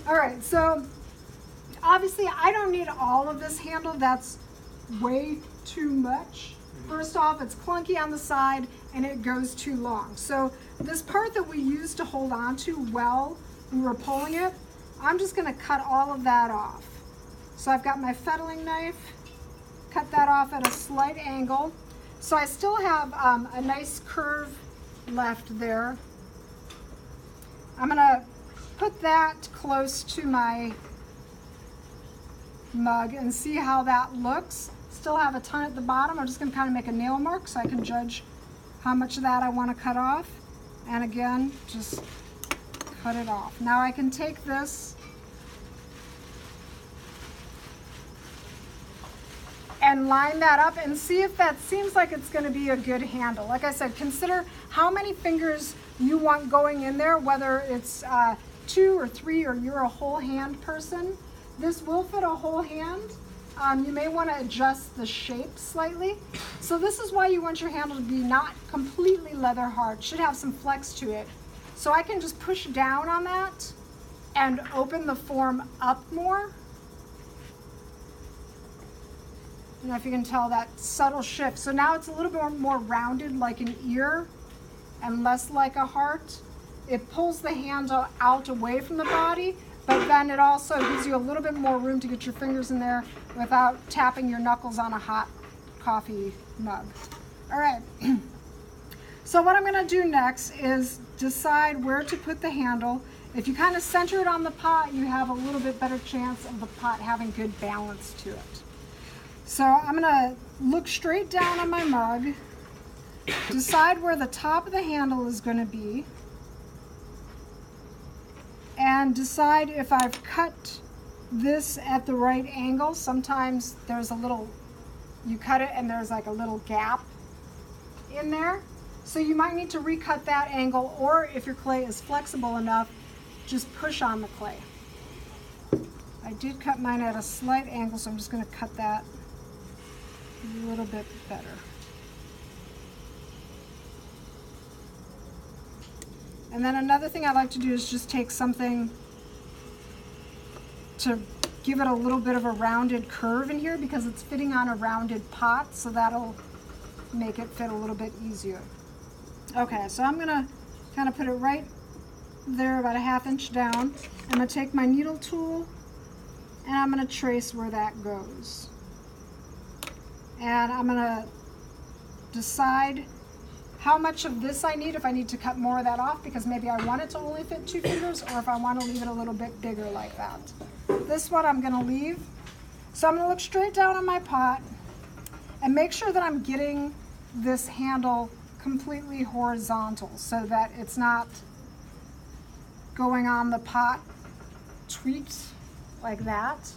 All right, so obviously I don't need all of this handle. That's way too much. First off, it's clunky on the side and it goes too long. So this part that we used to hold on to while we were pulling it, I'm just gonna cut all of that off. So I've got my fettling knife, cut that off at a slight angle. So I still have a nice curve left there. I'm gonna put that close to my mug and see how that looks. Still have a ton at the bottom. I'm just gonna kind of make a nail mark so I can judge how much of that I want to cut off. And again, just cut it off. Now I can take this and line that up and see if that seems like it's going to be a good handle. Like I said, consider how many fingers you want going in there, whether it's 2 or 3 or you're a whole hand person. This will fit a whole hand. You may want to adjust the shape slightly. So this is why you want your handle to be not completely leather hard. It should have some flex to it. So I can just push down on that and open the form up more. I don't know if you can tell that subtle shift. So now it's a little bit more rounded like an ear and less like a heart. It pulls the handle out away from the body, but then it also gives you a little bit more room to get your fingers in there without tapping your knuckles on a hot coffee mug. All right. So what I'm gonna do next is decide where to put the handle. If you kind of center it on the pot, you have a little bit better chance of the pot having good balance to it. So I'm gonna look straight down on my mug, decide where the top of the handle is gonna be, and decide if I've cut this at the right angle. Sometimes there's a little, you cut it and there's like a little gap in there. So you might need to recut that angle, or if your clay is flexible enough, just push on the clay. I did cut mine at a slight angle, so I'm just gonna cut that a little bit better. And then another thing I like to do is just take something to give it a little bit of a rounded curve in here because it's fitting on a rounded pot, so that'll make it fit a little bit easier. Okay, so I'm gonna kind of put it right there, about a ½ inch down. I'm gonna take my needle tool and I'm gonna trace where that goes. And I'm gonna decide how much of this I need, if I need to cut more of that off because maybe I want it to only fit 2 fingers, or if I want to leave it a little bit bigger like that. This one I'm gonna leave. So I'm gonna look straight down on my pot and make sure that I'm getting this handle completely horizontal so that it's not going on the pot tweaked like that.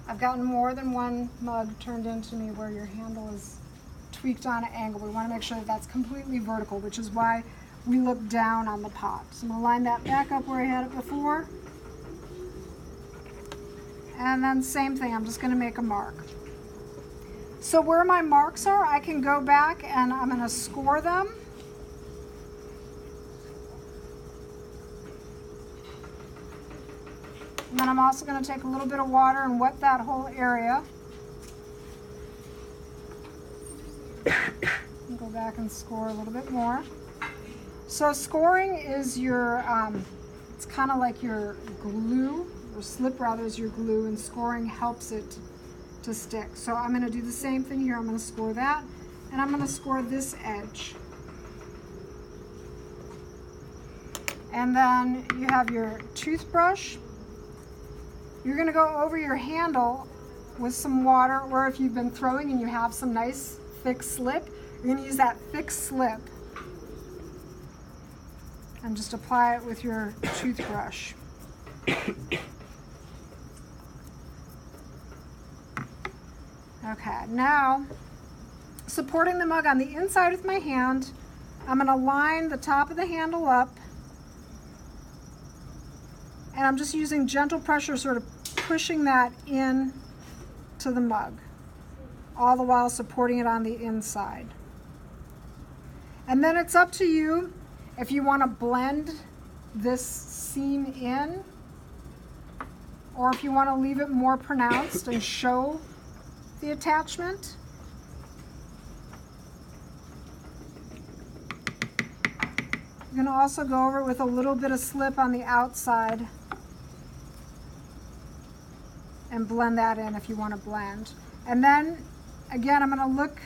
I've gotten more than one mug turned into me where your handle is tweaked on an angle. We want to make sure that that's completely vertical, which is why we look down on the pot. So I'm going to line that back up where I had it before. And then same thing, I'm just going to make a mark. So where my marks are, I can go back and I'm going to score them. And then I'm also going to take a little bit of water and wet that whole area. And go back and score a little bit more. So scoring is your, it's kind of like your glue, or slip rather is your glue, and scoring helps it to stick. So I'm going to do the same thing here. I'm going to score that, and I'm going to score this edge. And then you have your toothbrush. You're going to go over your handle with some water, or if you've been throwing and you have some nice thick slip, you're going to use that thick slip and just apply it with your toothbrush. Okay, now supporting the mug on the inside with my hand, I'm going to line the top of the handle up, and I'm just using gentle pressure, sort of pushing that in to the mug, all the while supporting it on the inside. And then it's up to you if you want to blend this seam in or if you want to leave it more pronounced and show the attachment. I'm going to also go over it with a little bit of slip on the outside and blend that in if you want to blend. And then again, I'm going to look,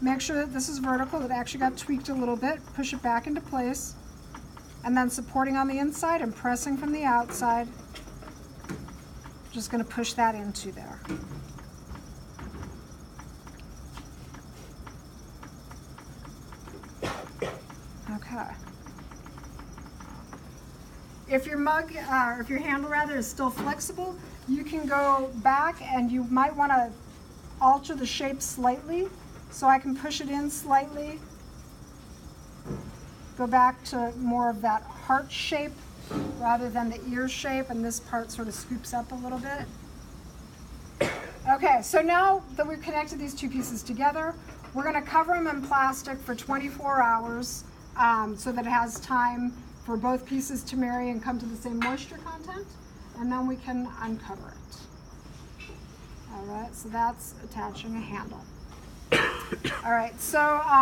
make sure that this is vertical. It actually got tweaked a little bit. Push it back into place, and then supporting on the inside and pressing from the outside. Just going to push that into there. Okay. If your mug, or if your handle rather, is still flexible, you can go back and you might want to alter the shape slightly. So I can push it in slightly, go back to more of that heart shape rather than the ear shape, and this part sort of scoops up a little bit. Okay, so now that we've connected these two pieces together, we're going to cover them in plastic for 24 hours so that it has time for both pieces to marry and come to the same moisture content, and then we can uncover it. All right, so that's attaching a handle. All right, so